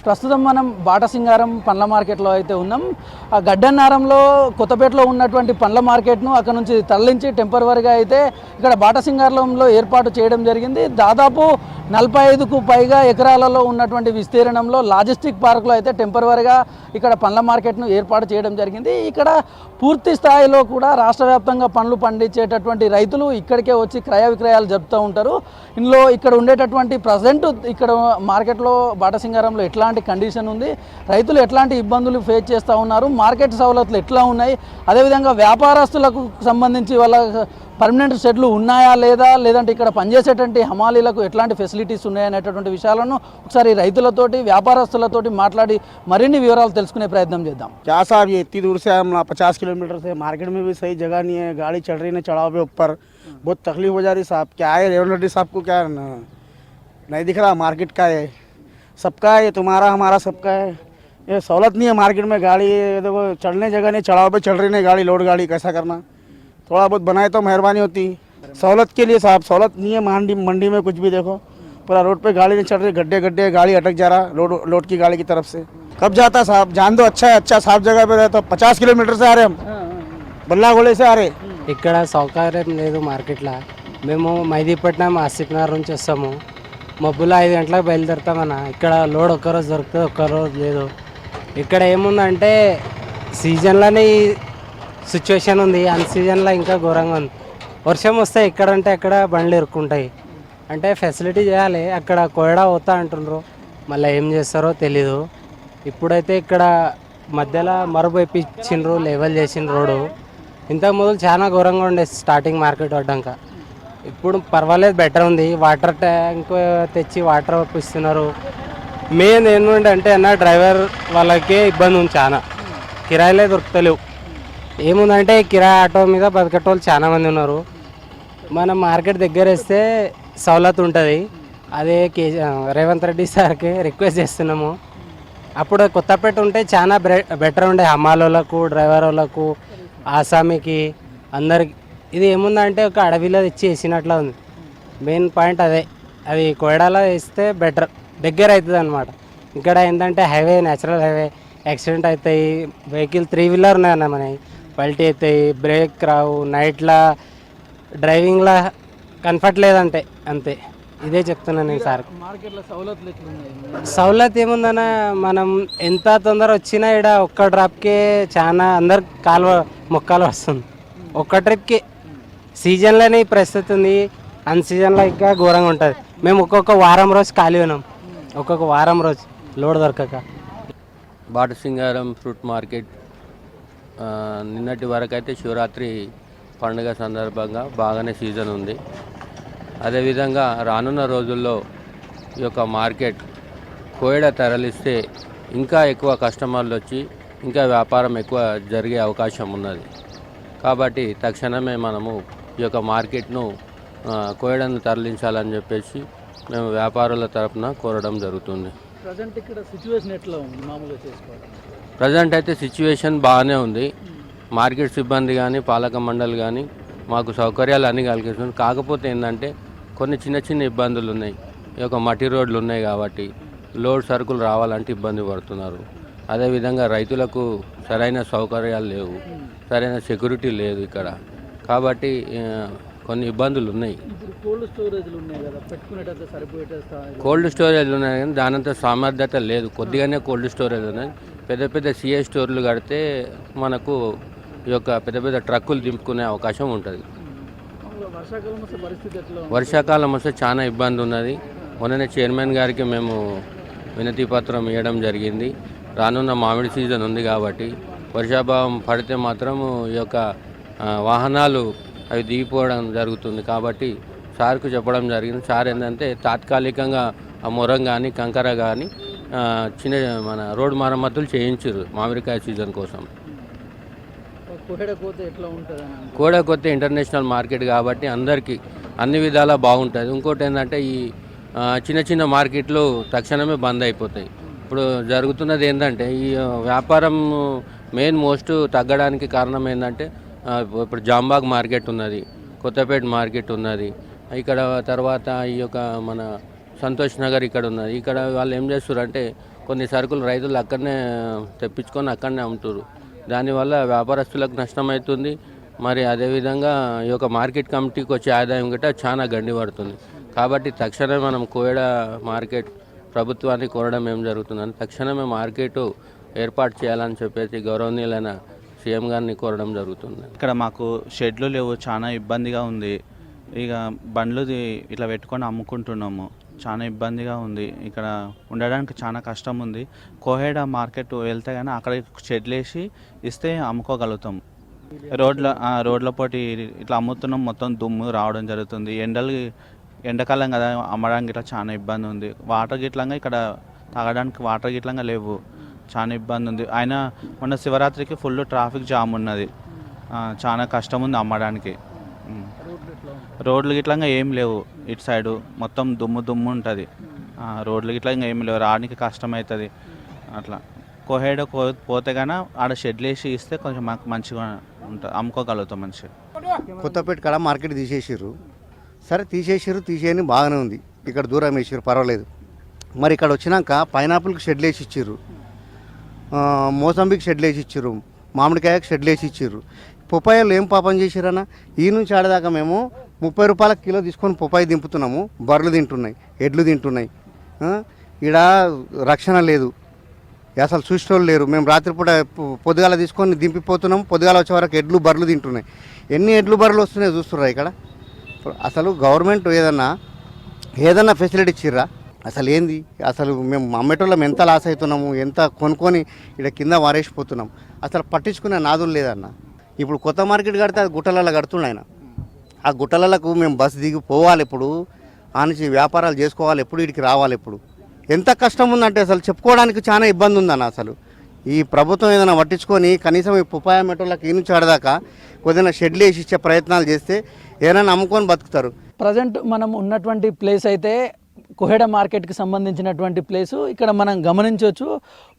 ప్రస్తుతం మనం బాటసింగారం పండ్ల మార్కెట్లో అయితే ఉన్నాం. ఆ గడ్డన్నారంలో కొత్తపేటలో ఉన్నటువంటి పండ్ల మార్కెట్ను అక్కడ నుంచి తరలించి టెంపరవరీగా అయితే ఇక్కడ బాటసింగారంలో ఏర్పాటు చేయడం జరిగింది. దాదాపు 45కు పైగా ఎకరాలలో ఉన్నటువంటి విస్తీర్ణంలో లాజిస్టిక్ పార్కులో అయితే టెంపరవరీగా ఇక్కడ పండ్ల మార్కెట్ను ఏర్పాటు చేయడం జరిగింది. ఇక్కడ పూర్తి స్థాయిలో కూడా రాష్ట్ర వ్యాప్తంగా పండ్లు పండించేటటువంటి రైతులు ఇక్కడికే వచ్చి క్రయ విక్రయాలు జరుపుతూ ఉంటారు. ఇందులో ఇక్కడ ఉండేటటువంటి ప్రజెంట్ ఇక్కడ మార్కెట్లో బాటసింగారంలో ఎట్లాంటి కండిషన్ ఉంది, రైతులు ఎట్లాంటి ఇబ్బందులు ఫేస్ చేస్తూ ఉన్నారు, మార్కెట్ సవలతులు ఎట్లా ఉన్నాయి, అదేవిధంగా వ్యాపారస్తులకు సంబంధించి వాళ్ళ పర్మనెంట్ షెడ్లు ఉన్నాయా లేదా, లేదంటే ఇక్కడ పనిచేసేటువంటి హమాలీలకు ఎట్లాంటి ఫెసిలిటీస్ ఉన్నాయనేటటువంటి విషయాలను ఒకసారి రైతులతోటి వ్యాపారస్తులతోటి మాట్లాడి మరిన్ని వివరాలు తెలుసుకునే ప్రయత్నం చేద్దాం. क्या साहब ये इतनी दूर से हम 50 किलोमीटर से मार्केट में भी सही जगह नहीं है, गाड़ी चढ़ रही है चढ़ाव पे ऊपर, बहुत तकलीफ हो जा रही साहब. क्या है रेवंत रेड्डी साहब को क्या नहीं दिख रहा, मार्केट का है सबका है, ये तुम्हारा हमारा सबका है. ये सहूलत नहीं है मार्केट में, गाड़ी देखो चढ़ने जगह नहीं, चढ़ाव पे चढ़ रही नहीं गाड़ी, लोड गाड़ी कैसा करना, थोड़ा बहुत बनाए तो मेहरबानी होती. सहूलत के लिए साहब सहूलत नहीं है, मंडी में कुछ भी देखो पूरा रोड पे गाड़ी नहीं चढ़ रही, गड्ढे गड्ढे गाड़ी अटक जा रहा लोड की गाड़ी की तरफ से. कब जाता साहब, जान दो अच्छा है, अच्छा साफ जगह पे रहता. 50 किलोमीटर से आ रहे हम, बल्ला गोले से आ रहे. ఇక్కడ సౌకర్యం లేదు మార్కెట్లో. మేము మైదీపట్నం ఆసిఫ్నగర్ నుంచి వస్తాము. మబ్బులో 5 గంటలకు బయలుదేరుతామన్న. ఇక్కడ లోడ్ ఒక్కరోజు దొరుకుతుంది, ఒక్కరోజు లేదు. ఇక్కడ ఏముందంటే సీజన్లోనే ఈ సిచ్యువేషన్ ఉంది, అన్ సీజన్లో ఇంకా ఘోరంగా ఉంది. వర్షం వస్తే ఎక్కడంటే అక్కడ బండ్లు ఇరుక్కుంటాయి. అంటే ఫెసిలిటీ చేయాలి. అక్కడ కోయడా పోతా అంటుండ్రు, మళ్ళీ ఏం చేస్తారో తెలీదు. ఇప్పుడైతే ఇక్కడ మధ్యలో మరుపు వేయించిండ్రు, లెవెల్ చేసిన రోడ్డు. ఇంతకు మొదలు చాలా ఘోరంగా ఉండే స్టార్టింగ్ మార్కెట్ పడ్డాక. ఇప్పుడు పర్వాలేదు, బెటర్ ఉంది. వాటర్ ట్యాంక్ తెచ్చి వాటర్ ఇస్తున్నారు. మెయిన్ ఏంటంటే అన్న డ్రైవర్ వాళ్ళకే ఇబ్బంది ఉంది చాలా, కిరాయిలే దొరుకుతలేవు. ఏముందంటే కిరాయి ఆటో మీద బతికేటోళ్ళు చాలా మంది ఉన్నారు. మనం మార్కెట్ దగ్గర వేస్తే సౌలత్ ఉంటుంది. అదే రేవంత్ రెడ్డి సార్కి రిక్వెస్ట్ చేస్తున్నాము. అప్పుడు కొత్తపేట ఉంటే చాలా బెటర్ ఉండే, హమాలోళ్ళకు, డ్రైవర్ వాళ్ళకు, ఆసామికి, అందరికి. ఇది ఏముందంటే ఒక అడవిలో తెచ్చి వేసినట్లా ఉంది. మెయిన్ పాయింట్ అదే, అది కోయడాలో వేస్తే బెటర్, దగ్గర అవుతుంది అనమాట. ఇక్కడ ఏంటంటే హైవే, నేచురల్ హైవే, యాక్సిడెంట్ అవుతాయి. వెహికల్ 3 వీలర్ ఉన్నాయన్న మనవి, పల్టీ అవుతాయి, బ్రేక్ రావు, నైట్లో డ్రైవింగ్లో కంఫర్ట్ లేదంటే అంతే. ఇదే చెప్తున్నాను నేను సార్. మార్కెట్లో సవలతులు ఎట్లున్నాయి? సౌలత్ ఏముందన్న, మనం ఎంత తొందర వచ్చినా ఇక్కడ ఒక్క డ్రాప్కే చాలా అందరు మొక్కలు వస్తుంది. ఒక్క ట్రిప్కి సీజన్లోనే ఈ పరిస్థితి ఉంది, అన్ సీజన్లో ఇంకా ఘోరంగా ఉంటుంది. మేము ఒక్కొక్క వారం రోజు ఖాళీ ఉన్నాం, ఒక్కొక్క వారం రోజు లోడ్ దొరకక. బాటసింగారం ఫ్రూట్ మార్కెట్ నిన్నటి వరకు అయితే శివరాత్రి పండుగ సందర్భంగా బాగానే సీజన్ ఉంది. అదేవిధంగా రానున్న రోజుల్లో ఈ యొక్క మార్కెట్ కోయడ తరలిస్తే ఇంకా ఎక్కువ కస్టమర్లు వచ్చి ఇంకా వ్యాపారం ఎక్కువ జరిగే అవకాశం ఉన్నది. కాబట్టి తక్షణమే మనము ఈ యొక్క మార్కెట్ను కోయడను తరలించాలని చెప్పేసి మేము వ్యాపారుల తరపున కోరడం జరుగుతుంది. ప్రజెంట్ ఇక్కడ సిచ్యువేషన్ ఎట్లా ఉంది మామూలుగా చేసుకోవాలి? ప్రజెంట్ అయితే సిచ్యువేషన్ బాగానే ఉంది. మార్కెట్ సిబ్బంది కానీ, పాలక మండలి కానీ మాకు సౌకర్యాలు అన్నీ కలిగిస్తుంది. కాకపోతే ఏంటంటే కొన్ని చిన్న చిన్న ఇబ్బందులు ఉన్నాయి. ఈ యొక్క మట్టి రోడ్లు ఉన్నాయి కాబట్టి లోడ్ సరుకులు రావాలంటే ఇబ్బంది పడుతున్నారు. అదేవిధంగా రైతులకు సరైన సౌకర్యాలు లేవు, సరైన సెక్యూరిటీ లేదు ఇక్కడ. కాబట్టి కొన్ని ఇబ్బందులు ఉన్నాయి. కోల్డ్ స్టోరేజ్లు ఉన్నాయి కదా, పెట్టుకునేటట్టు సరిపోయేట కోల్డ్ స్టోరేజ్లు ఉన్నాయి కానీ దానంత సామర్థ్యత లేదు. కొద్దిగానే కోల్డ్ స్టోరేజ్ ఉన్నాయి. పెద్ద పెద్ద సిఏ స్టోర్లు కడితే మనకు ఈ యొక్క పెద్ద పెద్ద ట్రక్కులు దింపుకునే అవకాశం ఉంటుంది. వర్షాకాలం వస్తే చాలా ఇబ్బంది ఉన్నది. మొన్ననే చైర్మన్ గారికి మేము వినతి పత్రం ఇవ్వడం జరిగింది. రానున్న మామిడి సీజన్ ఉంది కాబట్టి వర్షాభావం పడితే మాత్రం ఈ యొక్క వాహనాలు అవి దిగిపోవడం జరుగుతుంది. కాబట్టి సార్కు చెప్పడం జరిగింది. సార్ ఏంటంటే తాత్కాలికంగా ఆ మొరం కానీ, కంకర కానీ చిన్న మన రోడ్డు మరమ్మతులు చేయించారు మామిడికాయ సీజన్ కోసం. కోడకొత్త ఇంటర్నేషనల్ మార్కెట్ కాబట్టి అందరికీ అన్ని విధాలా బాగుంటుంది. ఇంకోటి ఏంటంటే ఈ చిన్న చిన్న మార్కెట్లు తక్షణమే బంద్ అయిపోతాయి. ఇప్పుడు జరుగుతున్నది ఏంటంటే ఈ వ్యాపారం మోస్ట్ తగ్గడానికి కారణం ఏంటంటే ఇప్పుడు జాంబాగ్ మార్కెట్ ఉన్నది, కొత్తపేట మార్కెట్ ఉన్నది, ఇక్కడ తర్వాత ఈ యొక్క మన సంతోష్ నగర్ ఇక్కడ ఉన్నది. ఇక్కడ వాళ్ళు ఏం చేస్తారు అంటే కొన్ని సరుకులు రైతులు అక్కడనే తెప్పించుకొని అక్కడనే అమ్ముతారు. దానివల్ల వ్యాపారస్తులకు నష్టం అవుతుంది. మరి అదేవిధంగా ఈ యొక్క మార్కెట్ కమిటీకి వచ్చే ఆదాయం గిట్ట చాలా గండి పడుతుంది. కాబట్టి తక్షణమే మనం కోయడ మార్కెట్ ప్రభుత్వాన్ని కోరడం ఏం జరుగుతుందని తక్షణమే మార్కెట్ ఏర్పాటు చేయాలని చెప్పేసి గౌరవనీయులైన సీఎం గారిని కోరడం జరుగుతుంది. ఇక్కడ మాకు షెడ్లు లేవు, చాలా ఇబ్బందిగా ఉంది. ఇక బండ్లు ఇట్లా పెట్టుకొని అమ్ముకుంటున్నాము, చాలా ఇబ్బందిగా ఉంది. ఇక్కడ ఉండడానికి చాలా కష్టం ఉంది. కోహెడ మార్కెట్ వెళ్తే కానీ అక్కడ షెడ్లు వేసి ఇస్తే అమ్ముకోగలుగుతాం. రోడ్ల పోటీ ఇట్లా అమ్ముతున్నాం, మొత్తం దుమ్ము రావడం జరుగుతుంది. ఎండాకాలం కదా, అమ్మడానికి ఇట్లా చాలా ఇబ్బంది ఉంది. వాటర్ గిట్లంగా ఇక్కడ తాగడానికి వాటర్ గిట్లంగా లేవు, చాలా ఇబ్బంది ఉంది. అయినా మొన్న శివరాత్రికి ఫుల్ ట్రాఫిక్ జామ్ ఉన్నది, చాలా కష్టం ఉంది అమ్మడానికి. రోడ్లు గిట్లంగా ఏం లేవు, ఇటు సైడు మొత్తం దుమ్ము ఉంటుంది. రోడ్లు గిట్లంగా ఏం లేవు, రావడానికి కష్టం అవుతుంది. అట్లా కోహేడ పోతే కానీ ఆడ షెడ్లు వేసి ఇస్తే కొంచెం మాకు మంచిగా ఉంటుంది, అమ్ముకోగలుగుతాం మంచిగా. కొత్తపేట కాడ మార్కెట్ తీసేసారు. సరే తీసేయని బాగానే ఉంది. ఇక్కడ దూరం వేసారు, పర్వాలేదు. మరి ఇక్కడ వచ్చినాక పైనాపిల్కి షెడ్లు వేసి ఇచ్చారు, మోసంబికి షెడ్లు వేసి ఇచ్చారు, మామిడికాయకి షెడ్లు వేసి ఇచ్చారు. పొపాయిలు ఏం పాపం చేశారన్న, ఈ నుంచి ఆడదాకా మేము 30 రూపాయల కిలో తీసుకొని పొపాయి దింపుతున్నాము. బర్రెలు తింటున్నాయి, ఎడ్లు తింటున్నాయి. ఈడ రక్షణ లేదు, అసలు చూసేవాళ్ళు లేరు. మేము రాత్రిపూట పొద్దుగాల తీసుకొని దింపిపోతున్నాము, పొద్దుగాల వచ్చే వరకు ఎడ్లు బర్రెలు తింటున్నాయి. ఎన్ని ఎడ్లు బర్రెలు వస్తున్నాయి చూస్తుర్రా ఇక్కడ. అసలు గవర్నమెంట్ ఏదన్నా ఫెసిలిటీ ఇచ్చిర్రా? అసలు ఏంది? అసలు మేము అమ్మేటోళ్ళం ఎంత లాస్ అవుతున్నాము, ఎంత కొనుక్కొని ఇక్కడ కింద వారేసిపోతున్నాం. అసలు పట్టించుకునే నాదులు లేదన్న. ఇప్పుడు కొత్త మార్కెట్ కడితే అది గుట్టలలో కడుతుండ ఆయన. ఆ గుట్టలకు మేము బస్సు దిగి పోవాలి, ఇప్పుడు ఆ నుంచి వ్యాపారాలు చేసుకోవాలి, ఎప్పుడు వీడికి రావాలి. ఇప్పుడు ఎంత కష్టం ఉందంటే అసలు చెప్పుకోవడానికి చాలా ఇబ్బంది ఉందన్న. అసలు ఈ ప్రభుత్వం ఏదైనా పట్టించుకొని కనీసం ఈ పుపాయ మెట్రోలకు ఈ నుంచి ఆడదాకా కొద్దిగా షెడ్లు వేసి ఇచ్చే ప్రయత్నాలు చేస్తే ఏదైనా అమ్ముకొని బతుకుతారు. ప్రజెంట్ మనం ఉన్నటువంటి ప్లేస్ అయితే కోహెడ మార్కెట్కి సంబంధించినటువంటి ప్లేసు. ఇక్కడ మనం గమనించవచ్చు,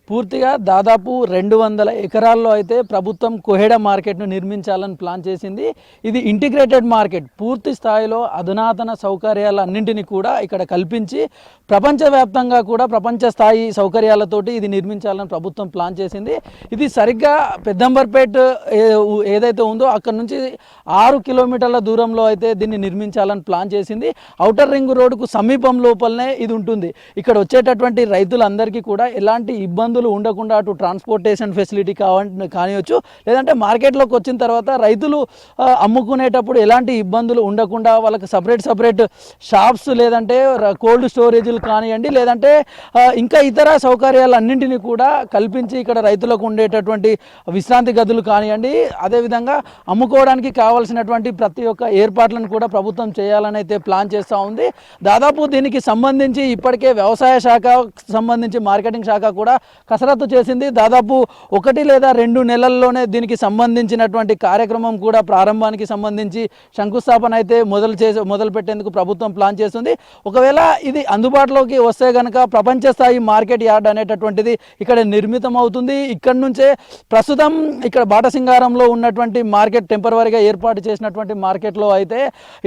పూర్తిగా దాదాపు 200 ఎకరాల్లో అయితే ప్రభుత్వం కోహెడ మార్కెట్ను నిర్మించాలని ప్లాన్ చేసింది. ఇది ఇంటిగ్రేటెడ్ మార్కెట్, పూర్తి స్థాయిలో అధునాతన సౌకర్యాలన్నింటినీ కూడా ఇక్కడ కల్పించి ప్రపంచవ్యాప్తంగా కూడా ప్రపంచ స్థాయి సౌకర్యాలతోటి ఇది నిర్మించాలని ప్రభుత్వం ప్లాన్ చేసింది. ఇది సరిగ్గా పెద్దంబర్పేట్ ఏదైతే ఉందో అక్కడ నుంచి 6 కిలోమీటర్ల దూరంలో అయితే దీన్ని నిర్మించాలని ప్లాన్ చేసింది. ఔటర్ రింగ్ రోడ్డుకు సమీపం లోపలనే ఇది ఉంటుంది. ఇక్కడ వచ్చేటటువంటి రైతులందరికీ కూడా ఎలాంటి ఇబ్బందులు ఉండకుండా అటు ట్రాన్స్పోర్టేషన్ ఫెసిలిటీ కానివచ్చు, లేదంటే మార్కెట్లోకి వచ్చిన తర్వాత రైతులు అమ్ముకునేటప్పుడు ఎలాంటి ఇబ్బందులు ఉండకుండా వాళ్ళకి సపరేట్ షాప్స్, లేదంటే కోల్డ్ స్టోరేజీలు కానివ్వండి, లేదంటే ఇంకా ఇతర సౌకర్యాలన్నింటినీ కూడా కల్పించి ఇక్కడ రైతులకు ఉండేటటువంటి విశ్రాంతి గదులు కానివ్వండి, అదేవిధంగా అమ్ముకోవడానికి కావాల్సినటువంటి ప్రతి ఒక్క ఏర్పాట్లను కూడా ప్రభుత్వం చేయాలని అయితే ప్లాన్ చేస్తూ ఉంది. దాదాపు దీనికి సంబంధించి ఇప్పటికే వ్యవసాయ శాఖ సంబంధించి మార్కెటింగ్ శాఖ కూడా కసరత్తు చేసింది. దాదాపు 1 లేదా 2 నెలల్లోనే దీనికి సంబంధించినటువంటి కార్యక్రమం కూడా ప్రారంభానికి సంబంధించి శంకుస్థాపన అయితే మొదలు పెట్టేందుకు ప్రభుత్వం ప్లాన్ చేస్తుంది. ఒకవేళ ఇది అందుబాటులోకి వస్తే కనుక ప్రపంచ స్థాయి మార్కెట్ యార్డ్ అనేటటువంటిది ఇక్కడ నిర్మితం అవుతుంది. ఇక్కడ నుంచే ప్రస్తుతం ఇక్కడ బాటసింగారంలో ఉన్నటువంటి మార్కెట్ టెంపరవరీగా ఏర్పాటు చేసినటువంటి మార్కెట్లో అయితే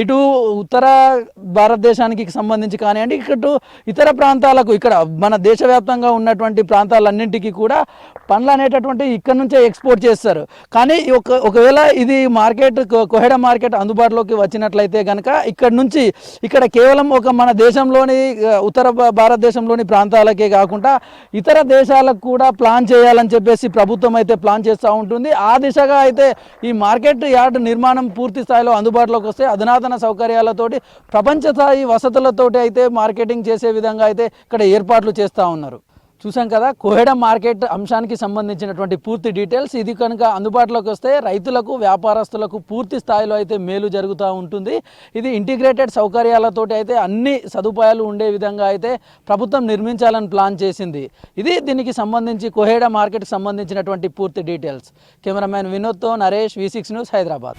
ఇటు ఉత్తర భారతదేశానికి సంబంధించి కానివ్వండి, ఇటు ఇతర ప్రాంతాలకు, ఇక్కడ మన దేశవ్యాప్తంగా ఉన్నటువంటి ప్రాంతాలన్నింటికి కూడా పండ్లు అనేటటువంటి ఇక్కడ నుంచే ఎక్స్పోర్ట్ చేస్తారు. కానీ ఒకవేళ ఇది మార్కెట్ కోహెడ మార్కెట్ అందుబాటులోకి వచ్చినట్లయితే కనుక ఇక్కడ కేవలం మన దేశంలోని ఉత్తర భారతదేశంలోని ప్రాంతాలకే కాకుండా ఇతర దేశాలకు కూడా ప్లాన్ చేయాలని చెప్పేసి ప్రభుత్వం అయితే ప్లాన్ చేస్తూ ఉంటుంది. ఆ దిశగా అయితే ఈ మార్కెట్ యార్డ్ నిర్మాణం పూర్తి స్థాయిలో అందుబాటులోకి వస్తే అధునాతన సౌకర్యాలతోటి ప్రపంచ స్థాయి వసతులతోటి అయితే మార్కెటింగ్ చేసే విధంగా అయితే ఇక్కడ ఏర్పాట్లు చేస్తూ ఉన్నారు. చూసాం కదా కోహెడ మార్కెట్ అంశానికి సంబంధించినటువంటి పూర్తి డీటెయిల్స్. ఇది కనుక అందుబాటులోకి వస్తే రైతులకు, వ్యాపారస్తులకు పూర్తి స్థాయిలో అయితే మేలు జరుగుతూ ఉంటుంది. ఇది ఇంటిగ్రేటెడ్ సౌకర్యాలతోటి అయితే అన్ని సదుపాయాలు ఉండే విధంగా అయితే ప్రభుత్వం నిర్మించాలని ప్లాన్ చేసింది. ఇది దీనికి సంబంధించి కోహెడ మార్కెట్కి సంబంధించినటువంటి పూర్తి డీటెయిల్స్. కెమెరామ్యాన్ వినోద్తో నరేష్, V6 న్యూస్, హైదరాబాద్.